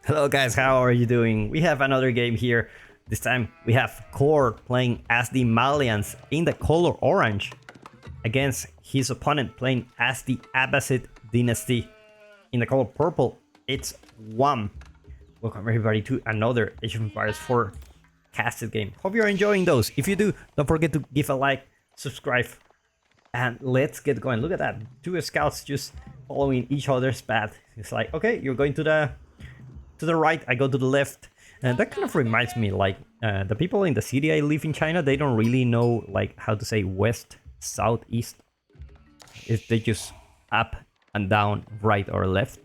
Hello guys, how are you doing? We have another game here. This time we have Core playing as the Malians in the color orange against his opponent playing as the Abbasid Dynasty in the color purple. It's Wham. Welcome everybody to another Age of Empires 4 casted game. Hope you're enjoying those. If you do, don't forget to give a like, subscribe, and let's get going. Look at that. Two scouts just following each other's path. It's like, okay, you're going to the right, I go to the left. And that kind of reminds me, like, the people in the city I live in China, they don't really know, like, how to say west, south, east. They just up and down, right or left.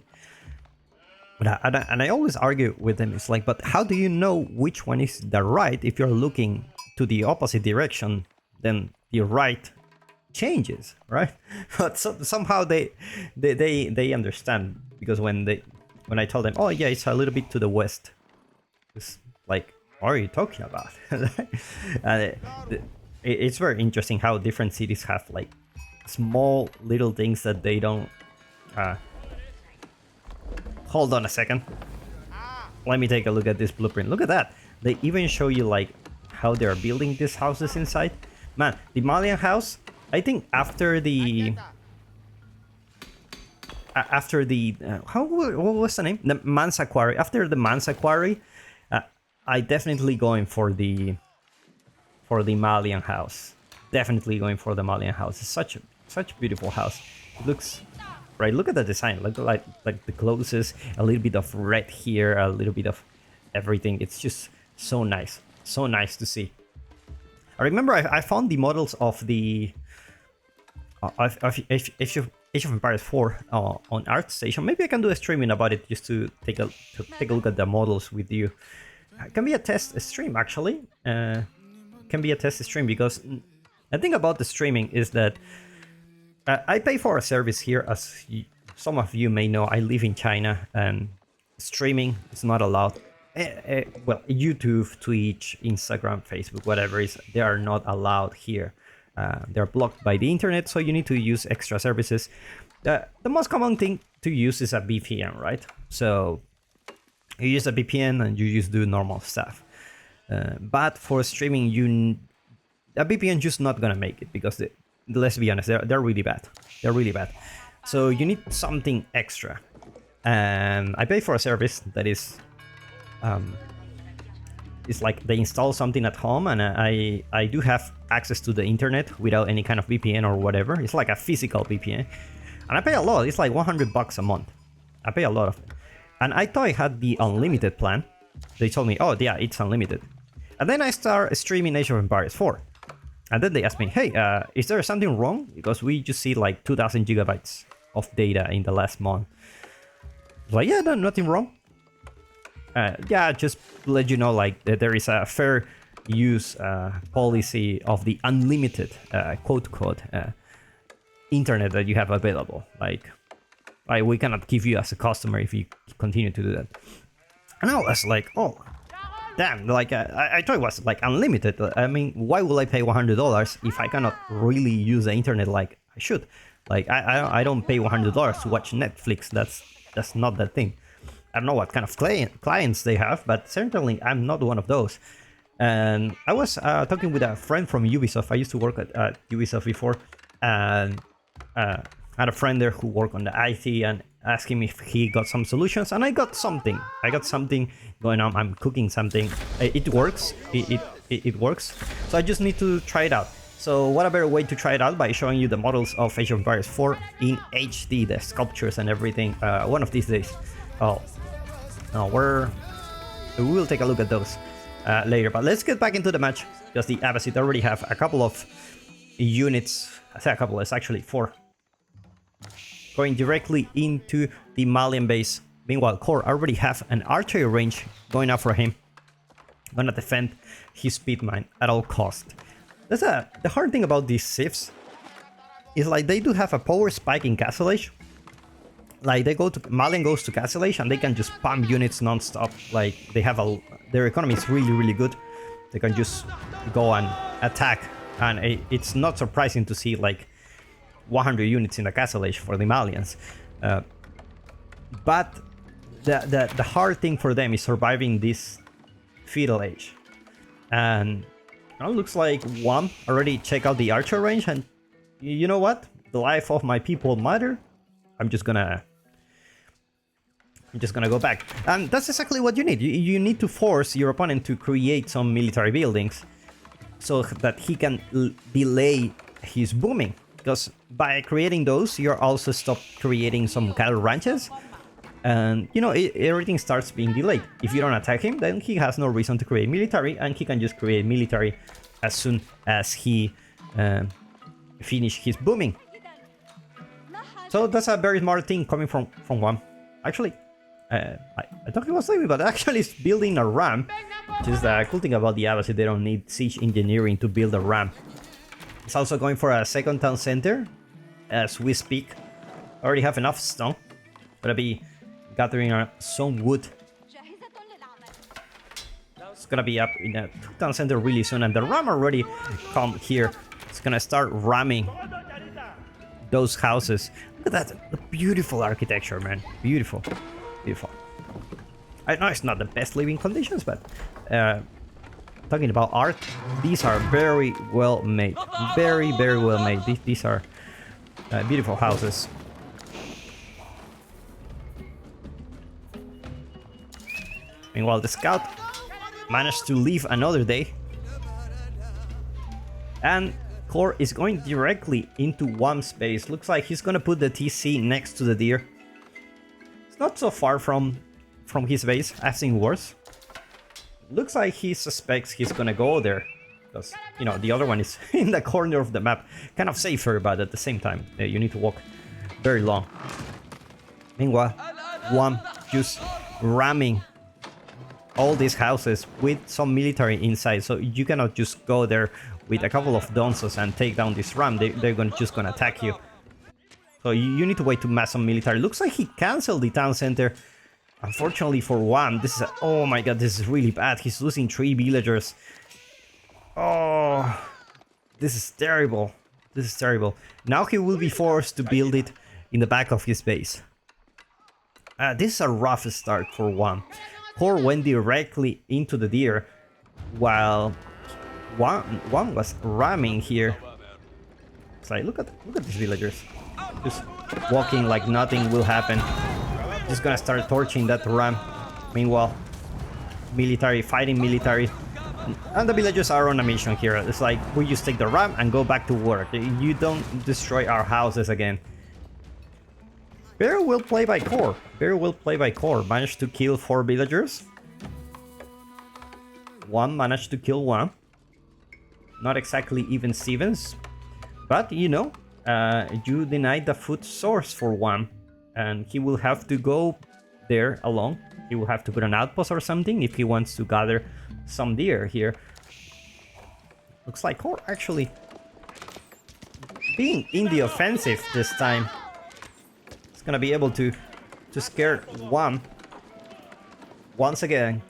And I always argue with them, it's like, but how do you know which one is the right if you're looking to the opposite direction? Then the right changes, right? But somehow they understand, because when I tell them, oh yeah, it's a little bit to the west, it's like, what are you talking about? It's very interesting how different cities have like small little things that they don't. Hold on a second. Let me take a look at this blueprint. Look at that. They even show you like how they're building these houses inside. Man, the Malian house, I think after the what was the name? The Mansa Quarry. After the Mansa Quarry, I definitely going for the Malian house. Definitely going for the Malian house. It's such a beautiful house. It looks right. Look at the design. Look like the closes. A little bit of red here. A little bit of everything. It's just so nice. So nice to see. I remember I found the models of the Age of Empires 4 on ArtStation. Maybe I can do a streaming about it just to take a look at the models with you. It can be a test stream actually. Can be a test stream, because the thing about the streaming is that I pay for a service here. As some of you may know, I live in China and streaming is not allowed. Well, YouTube, Twitch, Instagram, Facebook, whatever is, they are not allowed here. They're blocked by the internet, so you need to use extra services. The most common thing to use is a VPN, right? So you use a VPN and you just do normal stuff. But for streaming, a VPN just not gonna make it, because let's be honest, they're really bad. They're really bad. So you need something extra. And I pay for a service that is it's like they install something at home, and I do have access to the internet without any kind of VPN or whatever. It's like a physical VPN, and I pay a lot. It's like $100 a month. I pay a lot of it, and I thought I had the unlimited plan. They told me, oh yeah, it's unlimited. And then I start streaming Age of Empires 4, and then they asked me, hey, is there something wrong? Because we just see like 2,000 gigabytes of data in the last month. I was like, yeah, no, nothing wrong. Yeah, just let you know, like, that there is a fair use policy of the unlimited quote internet that you have available. Like we cannot give you as a customer if you continue to do that. And I was like, oh, damn! Like I thought it was like unlimited. I mean, why will I pay $100 if I cannot really use the internet like I should? Like I don't pay $100 to watch Netflix. That's not that thing. I don't know what kind of clients they have, but certainly I'm not one of those. And I was talking with a friend from Ubisoft. I used to work at Ubisoft before, and had a friend there who worked on the IT, and asked him if he got some solutions, and I got something. I got something going on. I'm cooking something. It works. It works. So I just need to try it out. So what a better way to try it out by showing you the models of Age of Empires 4 in HD, the sculptures and everything. One of these days. We will take a look at those later. But let's get back into the match, because the Abbasid already have a couple of units. I say a couple, it's actually 4. Going directly into the Malian base. Meanwhile, Core already have an archery range going up for him. Gonna defend his speed mine at all cost. The hard thing about these civs is like they do have a power spike in Castle Age. Like Malian goes to Castle Age and they can just pump units non-stop. Like they have their economy is really good. They can just go and attack, and it's not surprising to see like 100 units in the Castle Age for the Malians. But the hard thing for them is surviving this Feudal age. And it looks like one already checked out the archer range, and you know what? The life of my people matter. I'm just gonna go back. And that's exactly what you need. You need to force your opponent to create some military buildings so that he can delay his booming. Because by creating those, you're also stop creating some cattle ranches. And, you know, everything starts being delayed. If you don't attack him, then he has no reason to create military, and he can just create military as soon as he finish his booming. So that's a very smart thing coming from one. Actually, I thought he was leaving, but actually it's building a ram. Which is the cool thing about the Abbasid, they don't need siege engineering to build a ram. It's also going for a second town center as we speak. Already have enough stone. Gonna be gathering some wood. It's gonna be up in a town center really soon, and the ram already come here. It's gonna start ramming those houses. Look at that, the beautiful architecture, man. Beautiful, beautiful. I know it's not the best living conditions, but talking about art, these are very well made. Very, very well made. These are beautiful houses. Meanwhile, the scout managed to leave another day. And Core is going directly into one space. Looks like he's gonna put the TC next to the deer. It's not so far from his base. I've seen worse. Looks like he suspects he's gonna go there. Because, you know, the other one is in the corner of the map. Kind of safer, but at the same time, you need to walk very long. Meanwhile, one just ramming all these houses with some military inside, so you cannot just go there with a couple of donzos and take down this ram. They're just gonna attack you. So you need to wait to mass some military. Looks like he cancelled the town center. Unfortunately for one, this is oh my god, this is really bad. He's losing 3 villagers. Oh, this is terrible. This is terrible. Now he will be forced to build it in the back of his base. This is a rough start for one. Core went directly into the deer, while one was ramming here. It's like look at these villagers, just walking like nothing will happen. Just gonna start torching that ram. Meanwhile, military fighting military, and the villagers are on a mission here. It's like we just take the ram and go back to work. You don't destroy our houses again. Very well played by Core. Very well played by Core. Managed to kill 4 villagers. One managed to kill one. Not exactly even Stevens. But, you know, you denied the food source for one. And he will have to go there alone. He will have to put an outpost or something if he wants to gather some deer here. Looks like Core actually being in the offensive this time. Gonna be able to scare one once again,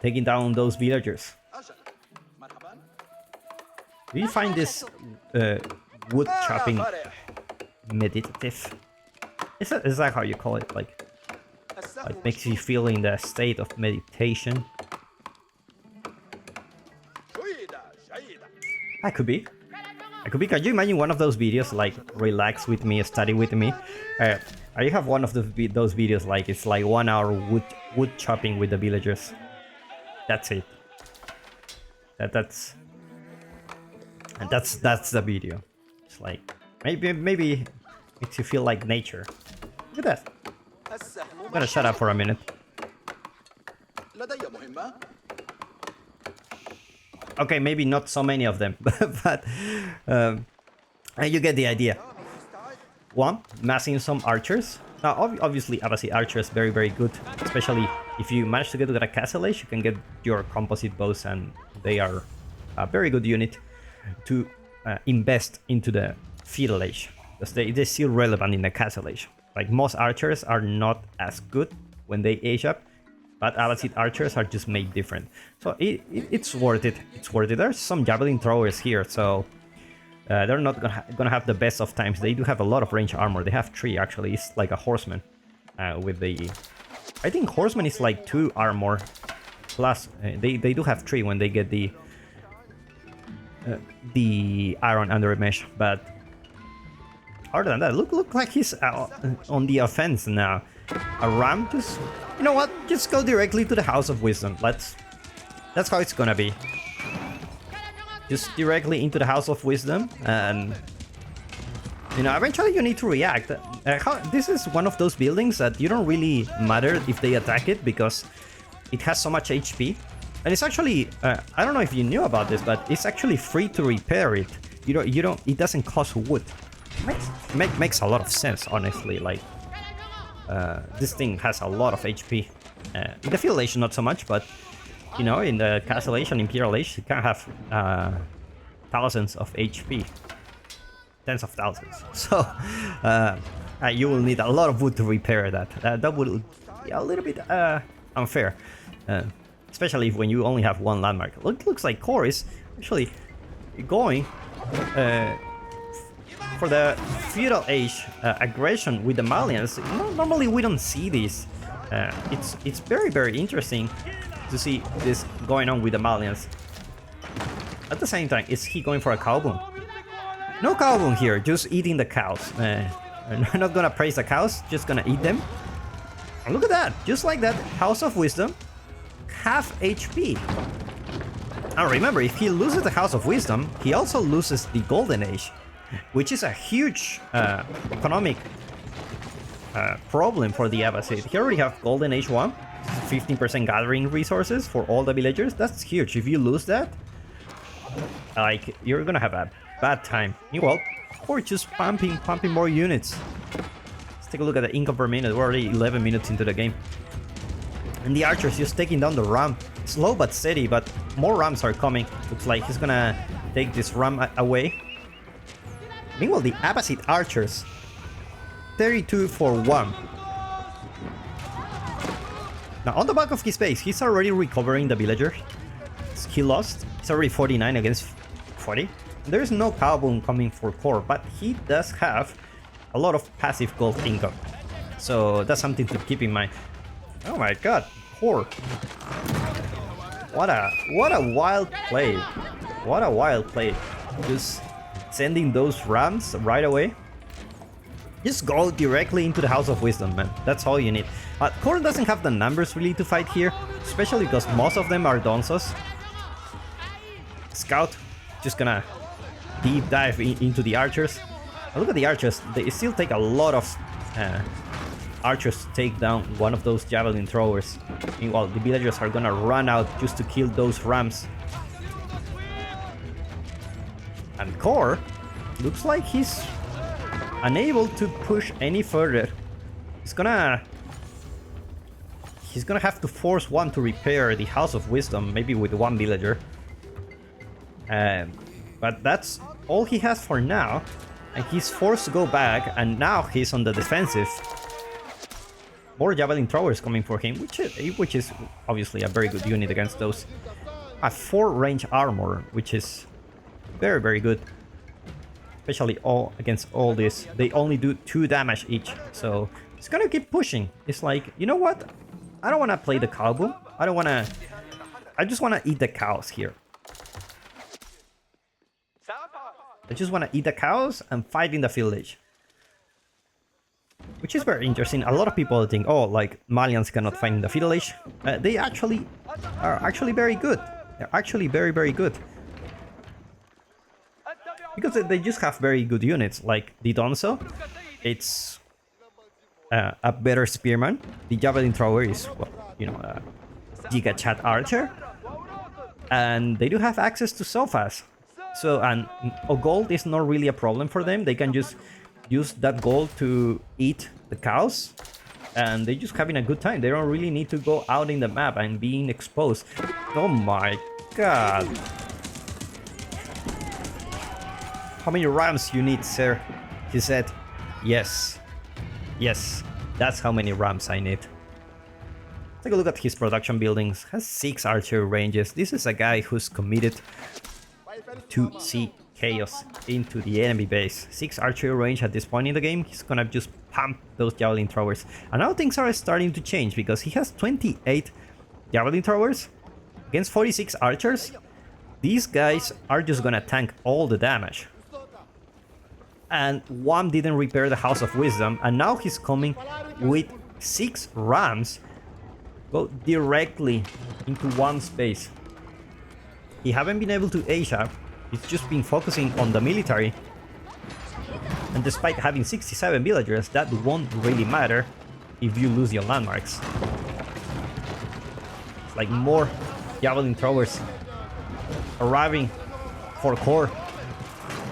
taking down those villagers. Do you find this wood chopping meditative? Is that how you call it? Like makes you feel in the state of meditation? I could be. Can you imagine one of those videos like relax with me, study with me? I have one of those videos like it's like 1 hour wood chopping with the villagers. That's it. That's the video. It's like maybe makes you feel like nature. Look at that. I'm gonna shut up for a minute. Okay, maybe not so many of them, but you get the idea. One, massing some archers. Now, obviously, Abbasid archers very, very good. Especially if you manage to get to a castle age, you can get your composite bows, and they are a very good unit to invest into the Feudal age, because they're still relevant in the castle age. Like most archers are not as good when they age up. But Abbasid archers are just made different. So it's worth it. It's worth it. There's some javelin throwers here, so they're not gonna have the best of times. They do have a lot of range armor. They have 3 actually. It's like a horseman with the I think Horseman is like 2 armor. Plus, they do have 3 when they get the iron under mesh. But other than that, look like he's on the offense now. A ram, just, you know what? Just go directly to the House of Wisdom. That's how it's gonna be. Just directly into the House of Wisdom, and you know, eventually you need to react. This is one of those buildings that you don't really matter if they attack it because it has so much HP, and it's actually I don't know if you knew about this, but it's actually free to repair it. You don't. It doesn't cost wood. Makes a lot of sense, honestly. Like this thing has a lot of HP. In the Feudal Age, not so much, but you know, in the Castle Age and Imperial Age, it can have thousands of HP. Tens of thousands. So you will need a lot of wood to repair that. That would be a little bit unfair, especially when you only have one landmark. Looks like Core is actually going for the Feudal Age aggression with the Malians. Normally we don't see this. It's very interesting to see this going on with the Malians. At the same time, is he going for a cow boom? No cow boom here, just eating the cows. I'm not gonna praise the cows, just gonna eat them. And look at that, just like that, House of Wisdom, half HP. And remember, if he loses the House of Wisdom, he also loses the Golden Age, which is a huge economic problem for the Abbasid. He already have Golden Age 1, 15% gathering resources for all the villagers. That's huge. If you lose that, like, you're gonna have a bad time. Meanwhile, or just pumping more units. Let's take a look at the income per minute. We're already 11 minutes into the game. And the archers just taking down the ram. Slow but steady, but more rams are coming. Looks like he's gonna take this ram away. Meanwhile, the Abbasid archers, 32 for 1. Now, on the back of his base, he's already recovering the villagers. He lost. It's already 49 against 40. There's no cow boom coming for Core, but he does have a lot of passive gold income. So that's something to keep in mind. Oh my god, Core. What a wild play. What a wild play. Just sending those rams right away. Just go directly into the House of Wisdom, man. That's all you need. Core doesn't have the numbers really to fight here, especially because most of them are Donzos. Scout, just gonna deep dive into the archers. Look at the archers. They still take a lot of archers to take down one of those javelin throwers. Meanwhile, the villagers are gonna run out just to kill those rams. And Core looks like he's unable to push any further. He's gonna have to force one to repair the House of Wisdom, maybe with one villager. But that's all he has for now, and he's forced to go back, and now he's on the defensive. More javelin throwers coming for him, which is obviously a very good unit against those. A 4 range armor, which is very good. Especially against all this. They only do 2 damage each, so it's gonna keep pushing. It's like, you know what? I don't wanna play the cow boom. I just wanna eat the cows here. I just want to eat the cows and fight in the Feudal Age. Which is very interesting. A lot of people think, oh, like, Malians cannot fight in the Feudal Age. They actually are very good. They're actually very good. Because they just have very good units, like the Donzo. It's a better spearman. The javelin thrower is, well, you know, a Giga Chat archer. And they do have access to Sofas. So, and gold is not really a problem for them. They can just use that gold to eat the cows, and they're just having a good time. They don't really need to go out in the map and being exposed. Oh my god. How many rams you need, sir? He said, yes. Yes, that's how many rams I need. Take a look at his production buildings. Has 6 archer ranges. This is a guy who's committed to see chaos into the enemy base. 6 archer range at this point in the game. He's gonna just pump those javelin throwers. And now things are starting to change because he has 28 javelin throwers against 46 archers. These guys are just gonna tank all the damage. And Wham didn't repair the House of Wisdom, and now he's coming with 6 rams. Go directly into one space. He haven't been able to Asia. He's just been focusing on the military. And despite having 67 villagers, that won't really matter if you lose your landmarks. It's like more javelin throwers arriving for core.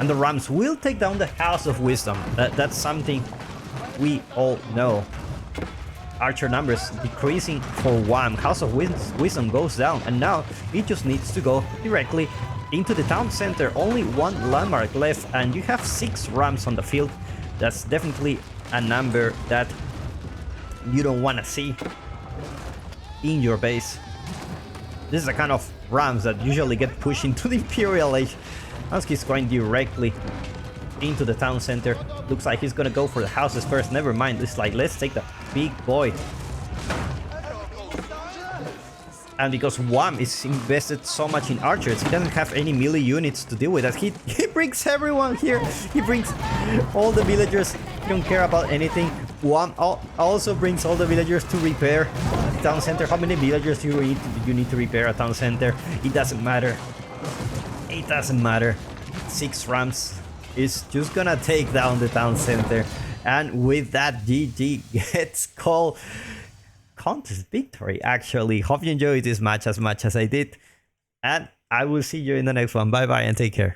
And the rams will take down the House of Wisdom. That's something we all know. Archer numbers decreasing for Wham. House of Wisdom goes down, and now it just needs to go directly into the town center. Only 1 landmark left, and you have 6 rams on the field. That's definitely a number that you don't want to see in your base. This is the kind of rams that usually get pushed into the Imperial Age. He's going directly into the town center. Looks like he's gonna go for the houses first. Never mind. It's like, let's take the big boy. And because Wham is invested so much in archers, he doesn't have any melee units to deal with that. He brings everyone here. He brings all the villagers. He don't care about anything. Wham also brings all the villagers to repair the town center. How many villagers do you need to repair a town center? It doesn't matter. It doesn't matter. 6 rams is just gonna take down the town center. And with that, GG gets called contest victory, actually. Hope you enjoyed this match as much as I did. And I will see you in the next one. Bye bye and take care.